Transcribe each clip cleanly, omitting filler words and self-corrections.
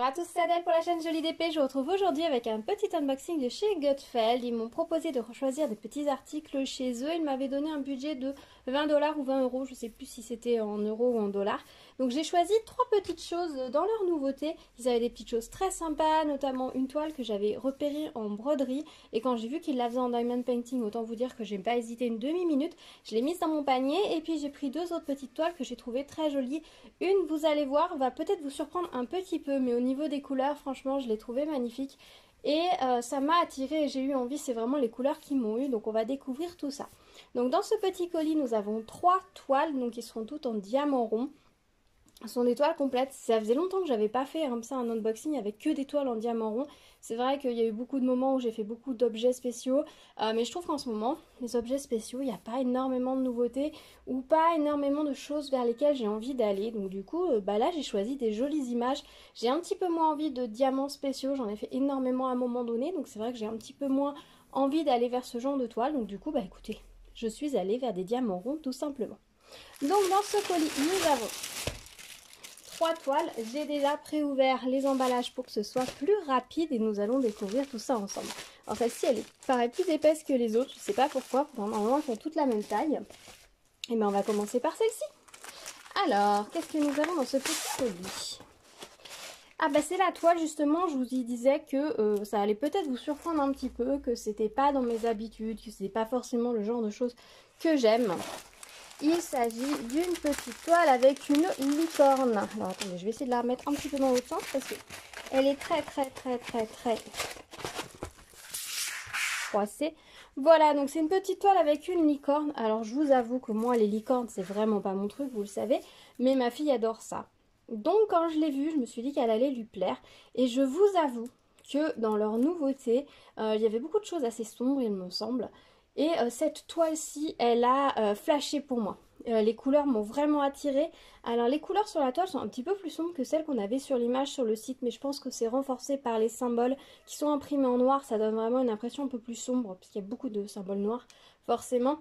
Bonjour à tous, c'est Adèle pour la chaîne Jolie d'épée. Je vous retrouve aujourd'hui avec un petit unboxing de chez Gutfeld. Ils m'ont proposé de choisir des petits articles chez eux. Ils m'avaient donné un budget de 20$ ou 20€, je ne sais plus si c'était en euros ou en dollars. Donc j'ai choisi trois petites choses dans leur nouveauté. Ils avaient des petites choses très sympas, notamment une toile que j'avais repérée en broderie. Et quand j'ai vu qu'ils la faisaient en diamond painting, autant vous dire que j'ai pas hésité une demi-minute. Je l'ai mise dans mon panier et puis j'ai pris deux autres petites toiles que j'ai trouvées très jolies. Une, vous allez voir, va peut-être vous surprendre un petit peu, mais au niveau des couleurs, franchement, je l'ai trouvée magnifique. Et ça m'a attirée et j'ai eu envie, c'est vraiment les couleurs qui m'ont eu, donc on va découvrir tout ça. Donc dans ce petit colis, nous avons trois toiles, donc qui seront toutes en diamant rond. Ce sont des toiles complètes. Ça faisait longtemps que j'avais pas fait comme ça un unboxing avec que des toiles en diamant rond. C'est vrai qu'il y a eu beaucoup de moments où j'ai fait beaucoup d'objets spéciaux, mais je trouve qu'en ce moment, les objets spéciaux, il n'y a pas énormément de nouveautés ou pas énormément de choses vers lesquelles j'ai envie d'aller. Donc du coup, là j'ai choisi des jolies images. J'ai un petit peu moins envie de diamants spéciaux, j'en ai fait énormément à un moment donné, donc c'est vrai que j'ai un petit peu moins envie d'aller vers ce genre de toile. Donc du coup, écoutez, je suis allée vers des diamants ronds tout simplement. Donc dans ce colis, nous avons trois toiles. J'ai déjà préouvert les emballages pour que ce soit plus rapide et nous allons découvrir tout ça ensemble. Alors celle-ci, elle paraît plus épaisse que les autres, je ne sais pas pourquoi. Normalement, elles font toutes la même taille. Et bien, on va commencer par celle-ci. Alors, qu'est-ce que nous avons dans ce petit colis? Ah c'est la toile justement, je vous y disais que ça allait peut-être vous surprendre un petit peu, que c'était pas dans mes habitudes, que c'est pas forcément le genre de choses que j'aime. Il s'agit d'une petite toile avec une licorne. Alors attendez, je vais essayer de la remettre un petit peu dans l'autre sens parce qu'elle est très froissée. Voilà, donc c'est une petite toile avec une licorne. Alors je vous avoue que moi les licornes c'est vraiment pas mon truc, vous le savez, mais ma fille adore ça. Donc quand je l'ai vue, je me suis dit qu'elle allait lui plaire. Et je vous avoue que dans leur nouveauté, il y avait beaucoup de choses assez sombres il me semble. Et cette toile-ci, elle a flashé pour moi. Les couleurs m'ont vraiment attirée. Alors les couleurs sur la toile sont un petit peu plus sombres que celles qu'on avait sur l'image sur le site, mais je pense que c'est renforcé par les symboles qui sont imprimés en noir. Ça donne vraiment une impression un peu plus sombre, puisqu'il y a beaucoup de symboles noirs, forcément.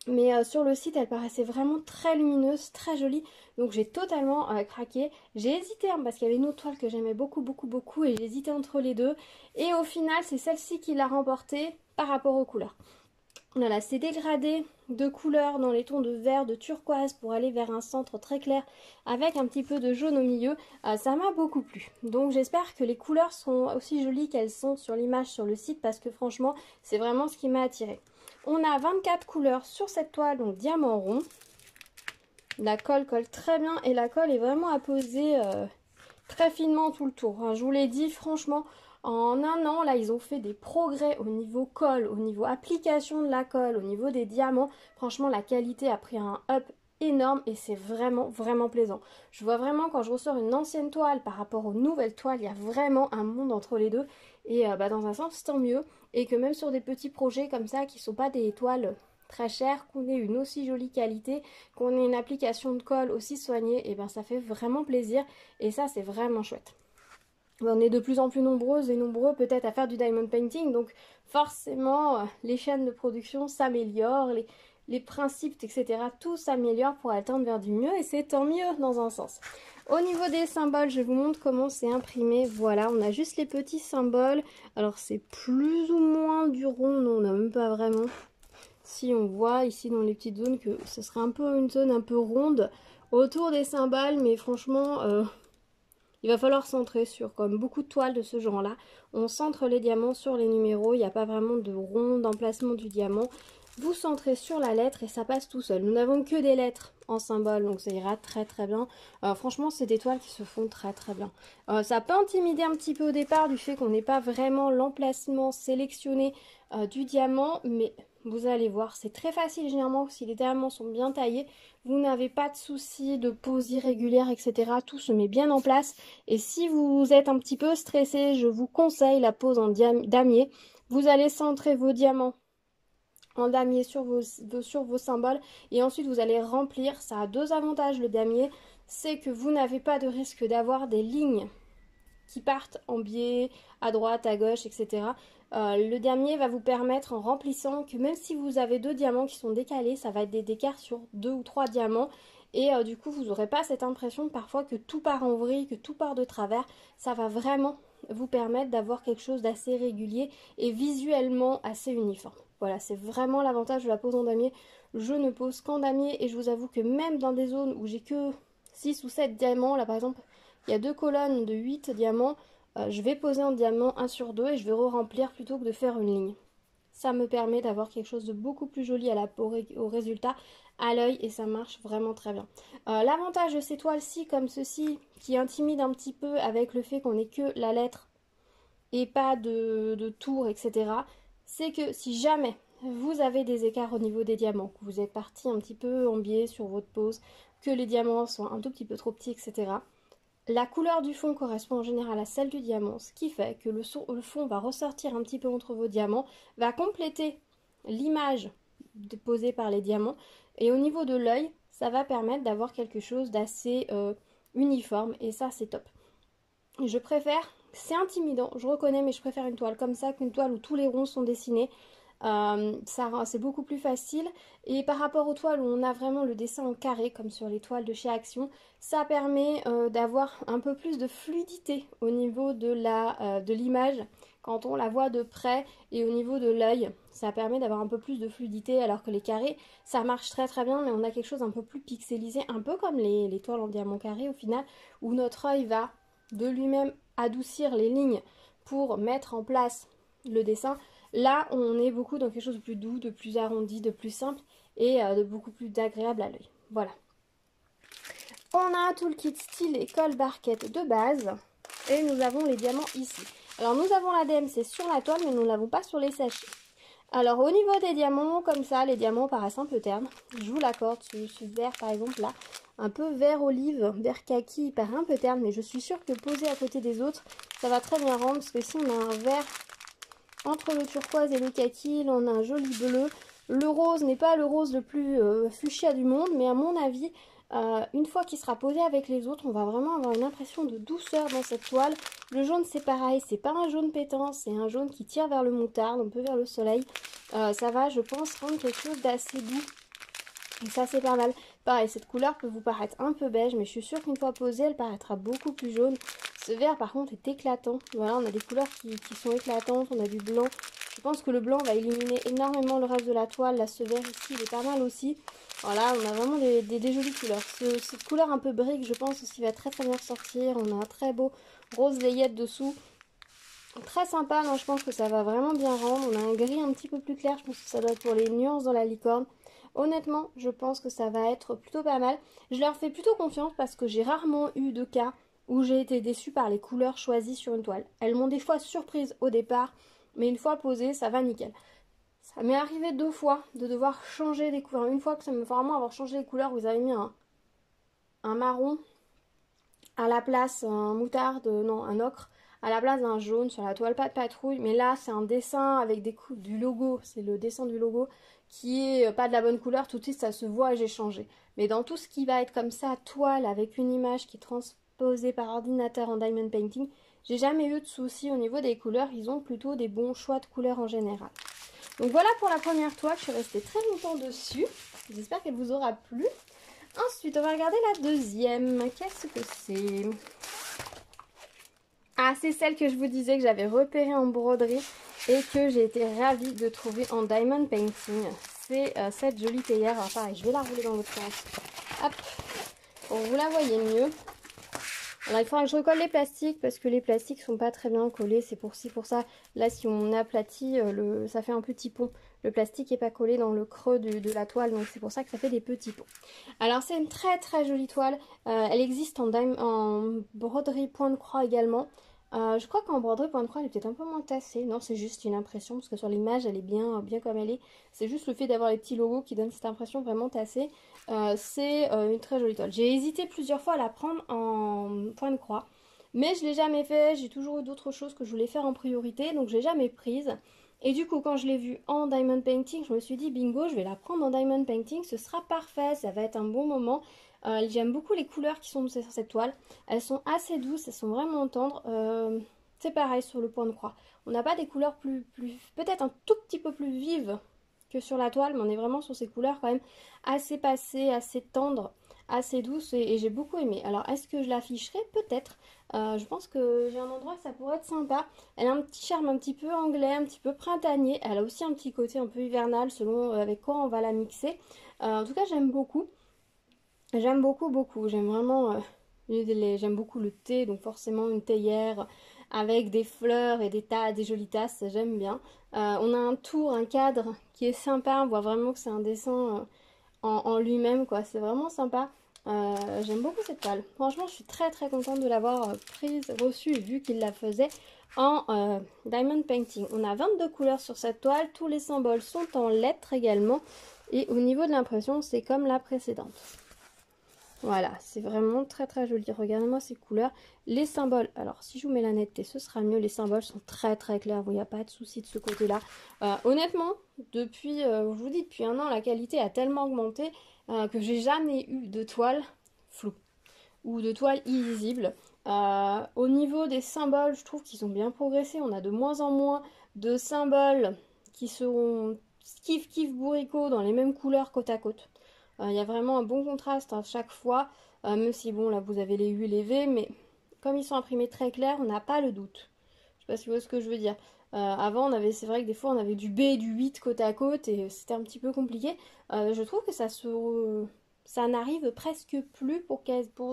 Mais sur le site, elle paraissait vraiment très lumineuse, très jolie. Donc j'ai totalement craqué. J'ai hésité parce qu'il y avait une autre toile que j'aimais beaucoup et j'ai hésité entre les deux. Et au final, c'est celle-ci qui l'a remportée par rapport aux couleurs. Voilà, c'est dégradé de couleurs dans les tons de vert, de turquoise pour aller vers un centre très clair avec un petit peu de jaune au milieu. Ça m'a beaucoup plu. Donc j'espère que les couleurs seront aussi jolies qu'elles sont sur l'image sur le site parce que franchement, c'est vraiment ce qui m'a attirée. On a 24 couleurs sur cette toile, donc diamant rond. La colle colle très bien et la colle est vraiment apposée très finement tout le tour. Je vous l'ai dit, franchement, en un an, là, ils ont fait des progrès au niveau colle, au niveau application de la colle, au niveau des diamants. Franchement, la qualité a pris un up énorme et c'est vraiment plaisant. Je vois vraiment quand je ressors une ancienne toile par rapport aux nouvelles toiles, il y a vraiment un monde entre les deux. Et dans un sens, tant mieux. Et que même sur des petits projets comme ça, qui ne sont pas des toiles très chères, qu'on ait une aussi jolie qualité, qu'on ait une application de colle aussi soignée, et ça fait vraiment plaisir. Et ça, c'est vraiment chouette. On est de plus en plus nombreuses et nombreux peut-être à faire du diamond painting, donc forcément les chaînes de production s'améliorent, les principes, etc. Tout s'améliore pour atteindre vers du mieux et c'est tant mieux dans un sens. Au niveau des symboles, je vous montre comment c'est imprimé. Voilà, on a juste les petits symboles. Alors c'est plus ou moins du rond, non, on n'a même pas vraiment. Si on voit ici dans les petites zones que ce serait un peu une zone un peu ronde autour des symboles, mais franchement... il va falloir centrer sur, comme beaucoup de toiles de ce genre-là, on centre les diamants sur les numéros, il n'y a pas vraiment de rond d'emplacement du diamant. Vous centrez sur la lettre et ça passe tout seul. Nous n'avons que des lettres en symbole, donc ça ira très bien. Franchement, c'est des toiles qui se font très bien. Ça peut intimider un petit peu au départ du fait qu'on n'ait pas vraiment l'emplacement sélectionné du diamant, mais... vous allez voir, c'est très facile généralement si les diamants sont bien taillés. Vous n'avez pas de soucis de pose irrégulière, etc. Tout se met bien en place. Et si vous êtes un petit peu stressé, je vous conseille la pose en damier. Vous allez centrer vos diamants en damier sur vos symboles. Et ensuite, vous allez remplir. Ça a deux avantages, le damier. C'est que vous n'avez pas de risque d'avoir des lignes qui partent en biais, à droite, à gauche, etc. Le damier va vous permettre, en remplissant, que même si vous avez deux diamants qui sont décalés, ça va être des écarts sur 2 ou 3 diamants. et du coup vous n'aurez pas cette impression parfois que tout part en vrille, que tout part de travers. Ça va vraiment vous permettre d'avoir quelque chose d'assez régulier et visuellement assez uniforme. Voilà, c'est vraiment l'avantage de la pose en damier. Je ne pose qu'en damier et je vous avoue que même dans des zones où j'ai que 6 ou 7 diamants, là par exemple il y a 2 colonnes de 8 diamants, je vais poser en diamant 1 sur 2 et je vais re-remplir plutôt que de faire une ligne. Ça me permet d'avoir quelque chose de beaucoup plus joli au résultat, à l'œil, et ça marche vraiment très bien. L'avantage de ces toiles-ci, comme ceci, qui intimide un petit peu avec le fait qu'on n'ait que la lettre et pas de tour, etc., c'est que si jamais vous avez des écarts au niveau des diamants, que vous êtes parti un petit peu en biais sur votre pose, que les diamants sont un tout petit peu trop petits, etc., la couleur du fond correspond en général à celle du diamant, ce qui fait que le fond va ressortir un petit peu entre vos diamants, va compléter l'image posée par les diamants, et au niveau de l'œil, ça va permettre d'avoir quelque chose d'assez uniforme, et ça c'est top. Je préfère, c'est intimidant, je reconnais, mais je préfère une toile comme ça qu'une toile où tous les ronds sont dessinés. C'est beaucoup plus facile, et par rapport aux toiles où on a vraiment le dessin en carré comme sur les toiles de chez Action, ça permet d'avoir un peu plus de fluidité au niveau de l'image quand on la voit de près, et au niveau de l'œil ça permet d'avoir un peu plus de fluidité, alors que les carrés ça marche très très bien, mais on a quelque chose un peu plus pixelisé, un peu comme les toiles en diamant carré au final, où notre œil va de lui-même adoucir les lignes pour mettre en place le dessin. Là, on est beaucoup dans quelque chose de plus doux, de plus arrondi, de plus simple et de beaucoup plus agréable à l'œil. Voilà. On a tout le kit style et colle barquette de base et nous avons les diamants ici. Alors nous avons la DMC sur la toile, mais nous ne l'avons pas sur les sachets. Alors au niveau des diamants, comme ça, les diamants paraissent un peu ternes. Je vous l'accorde, ce vert par exemple là, un peu vert olive, vert kaki, il paraît un peu terne, mais je suis sûre que posé à côté des autres, ça va très bien rendre, parce que si on a un vert entre le turquoise et le kaki, là on a un joli bleu. Le rose n'est pas le rose le plus fuchsia du monde, mais à mon avis, une fois qu'il sera posé avec les autres, on va vraiment avoir une impression de douceur dans cette toile. Le jaune c'est pareil, c'est pas un jaune pétant, c'est un jaune qui tire vers le moutarde, un peu vers le soleil. Ça va, je pense, rendre quelque chose d'assez doux. Et ça c'est pas mal. Pareil, cette couleur peut vous paraître un peu beige, mais je suis sûre qu'une fois posée, elle paraîtra beaucoup plus jaune. Ce vert par contre est éclatant. Voilà, on a des couleurs qui sont éclatantes, on a du blanc. Je pense que le blanc va éliminer énormément le reste de la toile. Là, ce vert ici, il est pas mal aussi. Voilà, on a vraiment des jolies couleurs. Cette couleur un peu brique, je pense aussi va très très bien ressortir. On a un très beau rose layette dessous. Très sympa, non, je pense que ça va vraiment bien rendre. On a un gris un petit peu plus clair, je pense que ça doit être pour les nuances dans la licorne. Honnêtement, je pense que ça va être plutôt pas mal. Je leur fais plutôt confiance parce que j'ai rarement eu de cas où j'ai été déçue par les couleurs choisies sur une toile. Elles m'ont des fois surprise au départ, mais une fois posées, ça va nickel. Ça m'est arrivé 2 fois de devoir changer les couleurs. Une fois que ça me fait vraiment avoir changé les couleurs, vous avez mis un marron à la place, un moutarde, non, un ocre, à la place d'un jaune sur la toile pas de patrouille. Mais là, c'est un dessin avec du logo, c'est le dessin du logo qui est pas de la bonne couleur. Tout de suite, ça se voit et j'ai changé. Mais dans tout ce qui va être comme ça, toile avec une image qui est transposée par ordinateur en diamond painting, j'ai jamais eu de soucis au niveau des couleurs. Ils ont plutôt des bons choix de couleurs en général. Donc voilà pour la première toile, je suis restée très longtemps dessus. J'espère qu'elle vous aura plu. Ensuite, on va regarder la deuxième. Qu'est-ce que c'est? Ah, c'est celle que je vous disais que j'avais repérée en broderie et que j'ai été ravie de trouver en diamond painting. C'est cette jolie théière. Alors pareil, je vais la rouler dans l'autre sens. Hop, pour que vous la voyez mieux. Alors il faudra que je recolle les plastiques parce que les plastiques sont pas très bien collés. C'est pour ça. Là, si on aplatit, ça fait un petit pont. Le plastique n'est pas collé dans le creux de la toile, donc c'est pour ça que ça fait des petits ponts. Alors c'est une très très jolie toile. Elle existe en broderie point de croix également. Je crois qu'en broderie point de croix elle est peut-être un peu moins tassée. Non, c'est juste une impression parce que sur l'image elle est bien comme elle est. C'est juste le fait d'avoir les petits logos qui donne cette impression vraiment tassée. C'est une très jolie toile. J'ai hésité plusieurs fois à la prendre en point de croix, mais je ne l'ai jamais fait. J'ai toujours eu d'autres choses que je voulais faire en priorité, donc je l'ai jamais prise. Et du coup, quand je l'ai vue en diamond painting, je me suis dit bingo, je vais la prendre en diamond painting, ce sera parfait, ça va être un bon moment. J'aime beaucoup les couleurs qui sont sur cette toile. Elles sont assez douces, elles sont vraiment tendres. C'est pareil sur le point de croix. On n'a pas des couleurs peut-être un tout petit peu plus vives que sur la toile, mais on est vraiment sur ces couleurs quand même assez passées, assez tendres, assez douce et j'ai beaucoup aimé. Alors est-ce que je l'afficherai? Peut-être. Je pense que j'ai un endroit que ça pourrait être sympa. Elle a un petit charme un petit peu anglais, un petit peu printanier. Elle a aussi un petit côté un peu hivernal selon avec quoi on va la mixer. En tout cas j'aime beaucoup. J'aime beaucoup, beaucoup. J'aime vraiment... j'aime beaucoup le thé, donc forcément une théière avec des fleurs et des jolies tasses, j'aime bien. On a un tour, un cadre qui est sympa, on voit vraiment que c'est un dessin en lui-même, quoi. C'est vraiment sympa. J'aime beaucoup cette toile. Franchement, je suis très très contente de l'avoir prise, reçue et vu qu'il la faisait en diamond painting. On a 22 couleurs sur cette toile, tous les symboles sont en lettres également. Et au niveau de l'impression, c'est comme la précédente. Voilà, c'est vraiment très très joli. Regardez-moi ces couleurs. Les symboles, alors si je vous mets la netteté, ce sera mieux. Les symboles sont très très clairs. Il n'y a pas de souci de ce côté-là. Honnêtement, depuis, je vous dis, depuis un an, la qualité a tellement augmenté que j'ai jamais eu de toile floue ou de toile illisible. Au niveau des symboles, je trouve qu'ils ont bien progressé. On a de moins en moins de symboles qui seront kiff kiff bourricot dans les mêmes couleurs côte à côte. Il y a vraiment un bon contraste à chaque fois, même si bon là vous avez les U et les V, mais comme ils sont imprimés très clairs, on n'a pas le doute. Je sais pas si vous voyez ce que je veux dire. Avant, c'est vrai que des fois on avait du B et du 8 côte à côte et c'était un petit peu compliqué. Je trouve que ça n'arrive presque plus pour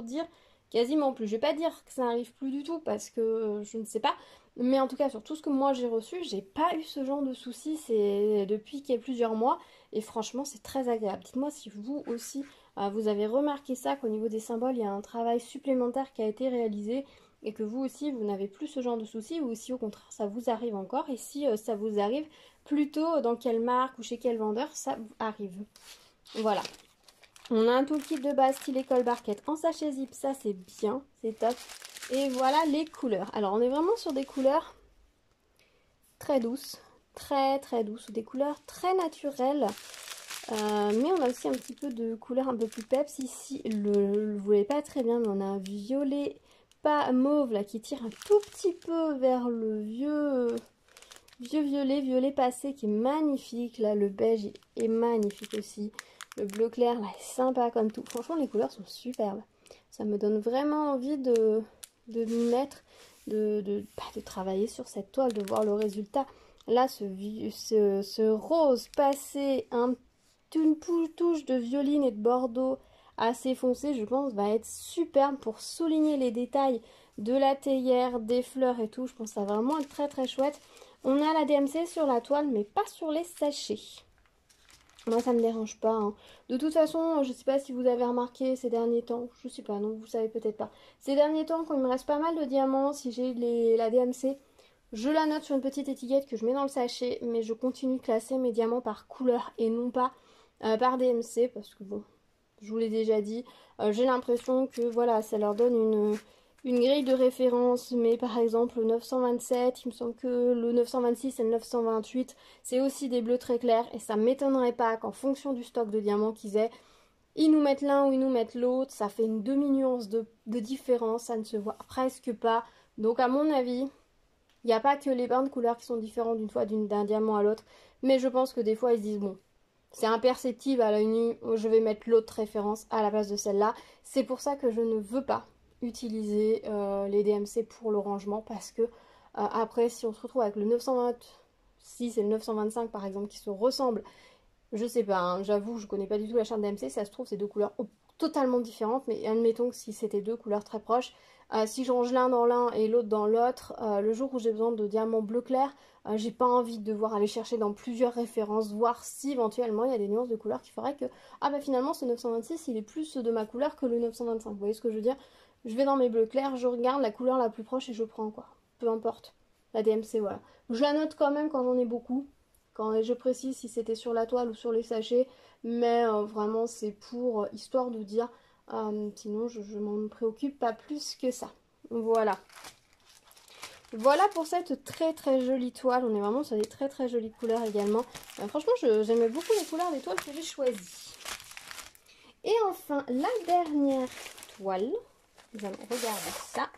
dire quasiment plus. Je vais pas dire que ça n'arrive plus du tout parce que je ne sais pas. Mais en tout cas, sur tout ce que moi j'ai reçu, j'ai pas eu ce genre de soucis. C'est depuis qu'il y a plusieurs mois. Et franchement, c'est très agréable. Dites-moi si vous aussi, vous avez remarqué ça, qu'au niveau des symboles, il y a un travail supplémentaire qui a été réalisé. Et que vous aussi, vous n'avez plus ce genre de soucis. Ou si au contraire, ça vous arrive encore. Et si ça vous arrive, plutôt dans quelle marque ou chez quel vendeur ça vous arrive. Voilà. On a un toolkit de base style Col Barquette en sachet zip, ça c'est bien, c'est top. Et voilà les couleurs. Alors on est vraiment sur des couleurs très douces, très très douces, des couleurs très naturelles. Mais on a aussi un petit peu de couleurs un peu plus peps ici. Vous voyez pas très bien, mais on a un violet, pas mauve là, qui tire un tout petit peu vers le vieux violet passé qui est magnifique. Là le beige est magnifique aussi. Le bleu clair, là, est sympa comme tout. Franchement, les couleurs sont superbes. Ça me donne vraiment envie de m'y mettre, de travailler sur cette toile, de voir le résultat. Là, ce rose passé, une touche de violine et de bordeaux assez foncé, je pense, va être superbe pour souligner les détails de la théière, des fleurs et tout. Je pense que ça va vraiment être très très chouette. On a la DMC sur la toile, mais pas sur les sachets. Moi ça me dérange pas, hein. De toute façon, je sais pas si vous avez remarqué ces derniers temps, je sais pas, non vous savez peut-être pas. Ces derniers temps, quand il me reste pas mal de diamants, si j'ai la DMC, je la note sur une petite étiquette que je mets dans le sachet, mais je continue de classer mes diamants par couleur et non pas par DMC, parce que bon, je vous l'ai déjà dit, j'ai l'impression que voilà, ça leur donne une grille de référence, mais par exemple le 927, il me semble que le 926 et le 928, c'est aussi des bleus très clairs, et ça m'étonnerait pas qu'en fonction du stock de diamants qu'ils aient, ils nous mettent l'un ou ils nous mettent l'autre, ça fait une demi-nuance de différence, ça ne se voit presque pas. Donc à mon avis, il n'y a pas que les bains de couleurs qui sont différents d'une fois d'un diamant à l'autre, mais je pense que des fois ils se disent bon, c'est imperceptible à l'œil nu, je vais mettre l'autre référence à la place de celle-là. C'est pour ça que je ne veux pas utiliser les DMC pour le rangement, parce que après si on se retrouve avec le 926 et le 925 par exemple qui se ressemblent, je sais pas, hein, j'avoue je connais pas du tout la charte DMC, ça se trouve c'est deux couleurs totalement différentes, mais admettons que si c'était deux couleurs très proches, si je range l'un dans l'un et l'autre dans l'autre, le jour où j'ai besoin de diamants bleu clair, j'ai pas envie de devoir aller chercher dans plusieurs références, voir si éventuellement il y a des nuances de couleurs qui feraient que ah bah finalement ce 926 il est plus de ma couleur que le 925, vous voyez ce que je veux dire? Je vais dans mes bleus clairs, je regarde la couleur la plus proche et je prends quoi, peu importe, la DMC voilà. Je la note quand même quand j'en ai beaucoup, quand je précise si c'était sur la toile ou sur les sachets, mais vraiment c'est pour histoire de dire, sinon je m'en préoccupe pas plus que ça. Voilà. Voilà pour cette très très jolie toile. On est vraiment sur des très très jolies couleurs également. Franchement, j'aimais beaucoup les couleurs des toiles que j'ai choisies. Et enfin, la dernière toile. Nous allons regarder ça.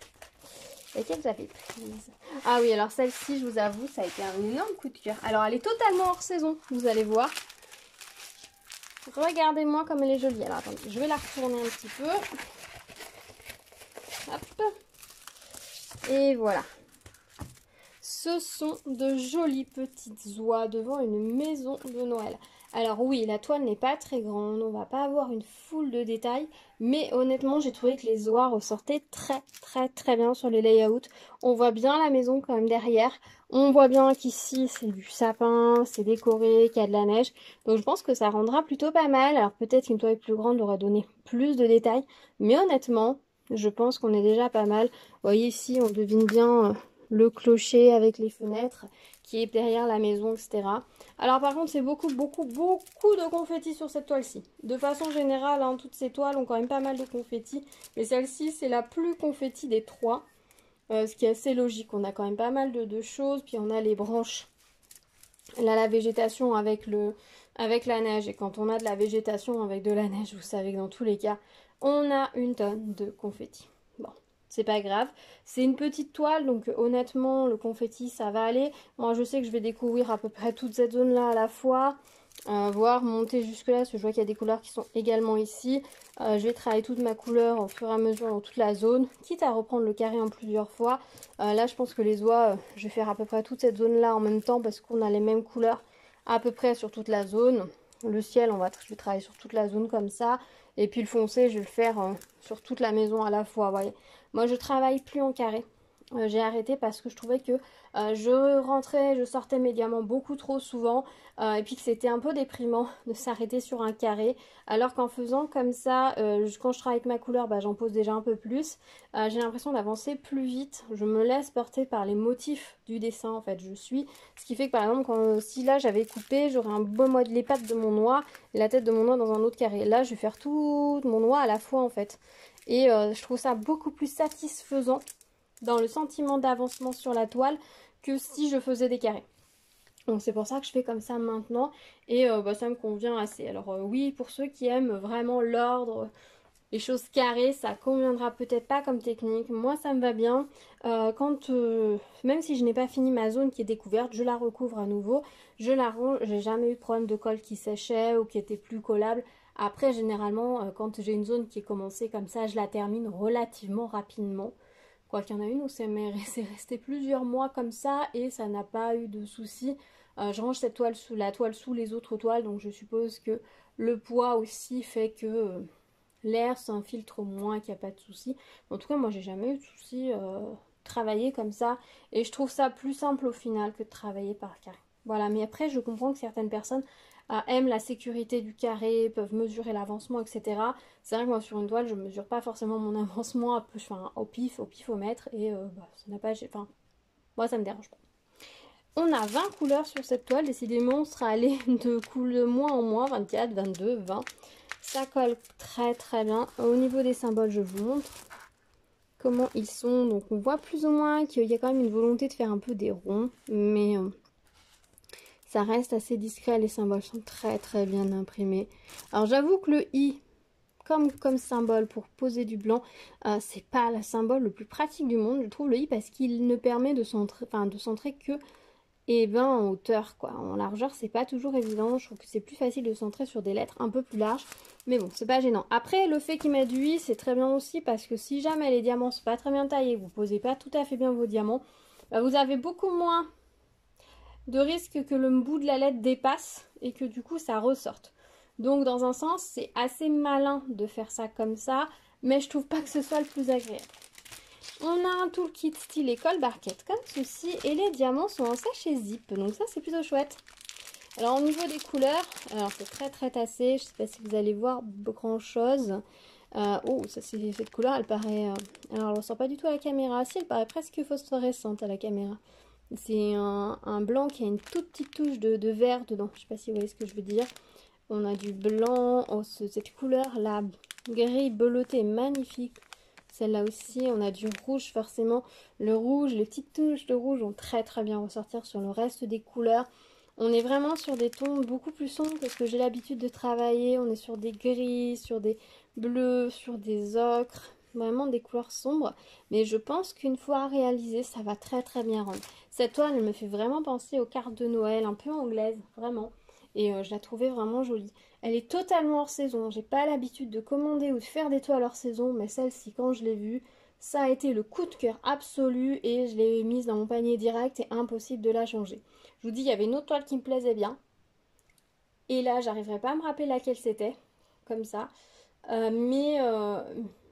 Laquelle vous avez prise? Ah oui, alors celle-ci, je vous avoue, ça a été un énorme coup de cœur. Alors, elle est totalement hors saison, vous allez voir. Regardez-moi comme elle est jolie. Alors attendez, je vais la retourner un petit peu. Hop. Et voilà. Ce sont de jolies petites oies devant une maison de Noël. Alors oui, la toile n'est pas très grande, on va pas avoir une foule de détails, mais honnêtement, j'ai trouvé que les oies ressortaient très bien sur les layouts. On voit bien la maison quand même derrière. On voit bien qu'ici, c'est du sapin, c'est décoré, qu'il y a de la neige. Donc je pense que ça rendra plutôt pas mal. Alors peut-être qu'une toile plus grande aurait donné plus de détails, mais honnêtement, je pense qu'on est déjà pas mal. Vous voyez ici, on devine bien le clocher avec les fenêtres qui est derrière la maison, etc. Alors par contre, c'est beaucoup de confettis sur cette toile-ci. De façon générale, hein, toutes ces toiles ont quand même pas mal de confettis. Mais celle-ci, c'est la plus confetti des trois. Ce qui est assez logique. On a quand même pas mal de choses. Puis on a les branches. Là, la végétation avec la neige. Et quand on a de la végétation avec de la neige, vous savez que dans tous les cas, on a une tonne de confettis. Bon, c'est pas grave. C'est une petite toile, donc honnêtement, le confetti, ça va aller. Moi, je sais que je vais découvrir à peu près toute cette zone-là à la fois. Voire monter jusque là, parce que je vois qu'il y a des couleurs qui sont également ici. Je vais travailler toute ma couleur au fur et à mesure dans toute la zone, quitte à reprendre le carré en plusieurs fois. Là, je pense que les oies, je vais faire à peu près toute cette zone-là en même temps, parce qu'on a les mêmes couleurs à peu près sur toute la zone. Le ciel, je vais travailler sur toute la zone comme ça. Et puis le foncé, je vais le faire sur toute la maison à la fois. Voyez. Moi, je travaille plus en carré. J'ai arrêté parce que je trouvais que je sortais mes diamants beaucoup trop souvent et puis que c'était un peu déprimant de s'arrêter sur un carré. Alors qu'en faisant comme ça, quand je travaille avec ma couleur, j'en pose déjà un peu plus. J'ai l'impression d'avancer plus vite. Je me laisse porter par les motifs du dessin en fait. Ce qui fait que par exemple, si là j'avais coupé, j'aurais un beau mode les pattes de mon oie et la tête de mon oie dans un autre carré. Là, je vais faire tout mon oie à la fois en fait. Et je trouve ça beaucoup plus satisfaisant dans le sentiment d'avancement sur la toile que si je faisais des carrés. Donc c'est pour ça que je fais comme ça maintenant et ça me convient assez. Alors oui, pour ceux qui aiment vraiment l'ordre, les choses carrées, ça conviendra peut-être pas comme technique. Moi ça me va bien. Même si je n'ai pas fini ma zone qui est découverte, je la recouvre à nouveau. Je la range, j'ai jamais eu de problème de colle qui séchait ou qui était plus collable. Après généralement quand j'ai une zone qui est commencée comme ça, je la termine relativement rapidement. Quoi qu'il y en a une où c'est resté plusieurs mois comme ça et ça n'a pas eu de soucis. Je range cette toile la toile sous les autres toiles, donc je suppose que le poids aussi fait que l'air s'infiltre moins, qu'il n'y a pas de soucis. En tout cas, moi j'ai jamais eu de soucis travailler comme ça et je trouve ça plus simple au final que de travailler par carré. Voilà, mais après je comprends que certaines personnes aiment la sécurité du carré, peuvent mesurer l'avancement, etc. C'est vrai que moi sur une toile, je mesure pas forcément mon avancement au pifomètre et ça n'a pas... Enfin, moi ça me dérange pas. On a 20 couleurs sur cette toile, décidément on sera allé de moins en moins, 24, 22, 20. Ça colle très bien. Au niveau des symboles, je vous montre comment ils sont. Donc on voit plus ou moins qu'il y a quand même une volonté de faire un peu des ronds, mais... ça reste assez discret, les symboles sont très bien imprimés. Alors j'avoue que le i, comme symbole pour poser du blanc, c'est pas le symbole le plus pratique du monde, je trouve, le i, parce qu'il ne permet de centrer que en hauteur, quoi. En largeur, c'est pas toujours évident. Je trouve que c'est plus facile de centrer sur des lettres un peu plus larges. Mais bon, c'est pas gênant. Après, le fait qu'il mette du i, c'est très bien aussi, parce que si jamais les diamants sont pas très bien taillés, vous posez pas tout à fait bien vos diamants, vous avez beaucoup moins de risque que le bout de la lettre dépasse et que du coup ça ressorte. Donc dans un sens c'est assez malin de faire ça comme ça, mais je trouve pas que ce soit le plus agréable. On a un toolkit style école barquette comme ceci et les diamants sont en sachet zip, donc ça c'est plutôt chouette. Alors au niveau des couleurs, alors c'est très tassé, je sais pas si vous allez voir grand chose. Cette couleur elle paraît, alors elle ressort pas du tout à la caméra, si elle paraît presque phosphorescente à la caméra. C'est un blanc qui a une toute petite touche de vert dedans. Je ne sais pas si vous voyez ce que je veux dire. On a du blanc. Oh, cette couleur-là, gris belotée, magnifique. Celle-là aussi. On a du rouge, forcément. Le rouge, les petites touches de rouge vont très bien ressortir sur le reste des couleurs. On est vraiment sur des tons beaucoup plus sombres que ce que j'ai l'habitude de travailler. On est sur des gris, sur des bleus, sur des ocres. Vraiment des couleurs sombres, mais je pense qu'une fois réalisé, ça va très bien rendre. Cette toile, elle me fait vraiment penser aux cartes de Noël, un peu anglaises, vraiment. et je la trouvais vraiment jolie. Elle est totalement hors saison, j'ai pas l'habitude de commander ou de faire des toiles hors saison, mais celle-ci quand je l'ai vue, ça a été le coup de cœur absolu et je l'ai mise dans mon panier direct et impossible de la changer. Je vous dis, il y avait une autre toile qui me plaisait bien, et là j'arriverai pas à me rappeler laquelle c'était, comme ça.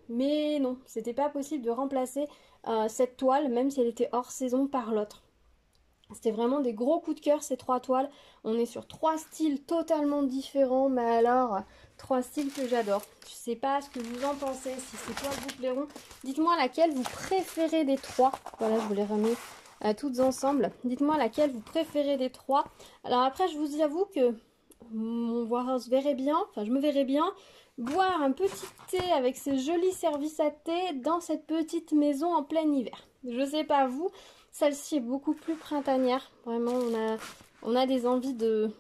Mais non, c'était pas possible de remplacer cette toile, même si elle était hors saison, par l'autre. C'était vraiment des gros coups de cœur ces trois toiles. On est sur trois styles totalement différents, mais alors trois styles que j'adore. Je sais pas ce que vous en pensez, si ces toiles vous plairont. Dites-moi laquelle vous préférez des trois. Voilà, je vous les remets toutes ensemble. Dites-moi laquelle vous préférez des trois. Alors après, je vous avoue que on se verrait bien, enfin je me verrais bien boire un petit thé avec ce joli service à thé dans cette petite maison en plein hiver. Je sais pas vous, celle-ci est beaucoup plus printanière. Vraiment, on a des envies de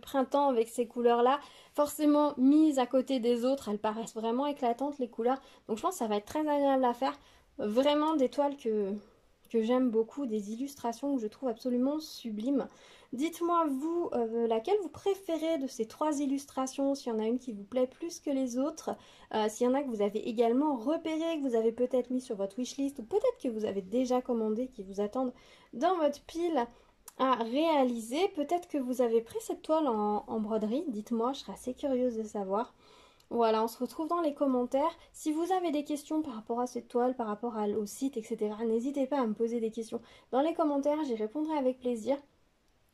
printemps avec ces couleurs-là. Forcément, mises à côté des autres, elles paraissent vraiment éclatantes les couleurs. Donc je pense que ça va être très agréable à faire. Vraiment des toiles que j'aime beaucoup, des illustrations que je trouve absolument sublimes. Dites-moi vous, laquelle vous préférez de ces trois illustrations, s'il y en a une qui vous plaît plus que les autres, s'il y en a que vous avez également repéré, que vous avez peut-être mis sur votre wishlist, ou peut-être que vous avez déjà commandé, qui vous attendent dans votre pile à réaliser. Peut-être que vous avez pris cette toile en broderie, dites-moi, je serais assez curieuse de savoir. Voilà, on se retrouve dans les commentaires. Si vous avez des questions par rapport à cette toile, par rapport au site, etc., n'hésitez pas à me poser des questions dans les commentaires, j'y répondrai avec plaisir.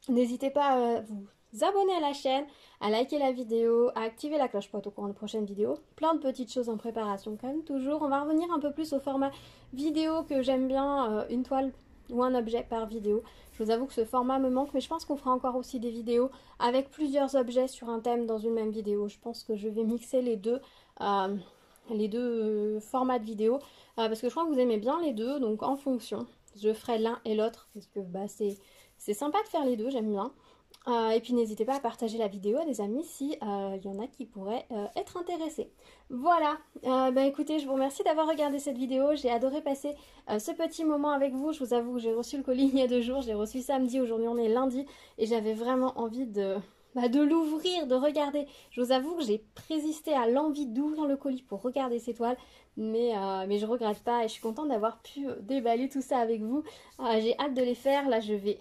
N'hésitez pas à vous abonner à la chaîne, à liker la vidéo, à activer la cloche pour être au courant de prochaines vidéos. Plein de petites choses en préparation comme toujours. On va revenir un peu plus au format vidéo que j'aime bien, une toile ou un objet par vidéo. Je vous avoue que ce format me manque, mais je pense qu'on fera encore aussi des vidéos avec plusieurs objets sur un thème dans une même vidéo. Je pense que je vais mixer les deux formats de vidéo parce que je crois que vous aimez bien les deux, donc en fonction, je ferai l'un et l'autre parce que c'est sympa de faire les deux, j'aime bien. Et puis n'hésitez pas à partager la vidéo à des amis si il y en a qui pourraient être intéressés. Voilà, écoutez, je vous remercie d'avoir regardé cette vidéo, j'ai adoré passer ce petit moment avec vous. Je vous avoue que j'ai reçu le colis il y a 2 jours, je l'ai reçu samedi, aujourd'hui on est lundi, et j'avais vraiment envie de l'ouvrir, de regarder. Je vous avoue que j'ai résisté à l'envie d'ouvrir le colis pour regarder ces toiles, mais je regrette pas et je suis contente d'avoir pu déballer tout ça avec vous. J'ai hâte de les faire, là je vais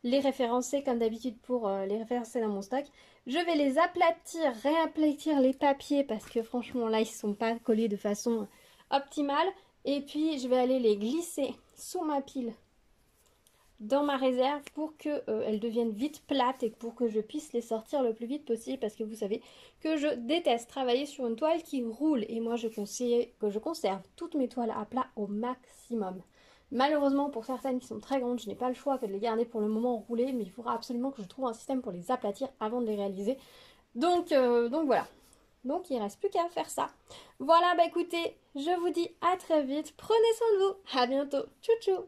les référencer comme d'habitude pour les référencer dans mon stock. Je vais les aplatir, réaplatir les papiers parce que franchement là ils ne sont pas collés de façon optimale. Et puis je vais aller les glisser sous ma pile dans ma réserve pour qu'elles deviennent vite plates et pour que je puisse les sortir le plus vite possible parce que vous savez que je déteste travailler sur une toile qui roule et moi je conseille que je conserve toutes mes toiles à plat au maximum. Malheureusement, pour certaines qui sont très grandes, je n'ai pas le choix que de les garder pour le moment roulées, mais il faudra absolument que je trouve un système pour les aplatir avant de les réaliser. Donc voilà. Donc il ne reste plus qu'à faire ça. Voilà, écoutez, je vous dis à très vite. Prenez soin de vous. À bientôt. Tchou tchou.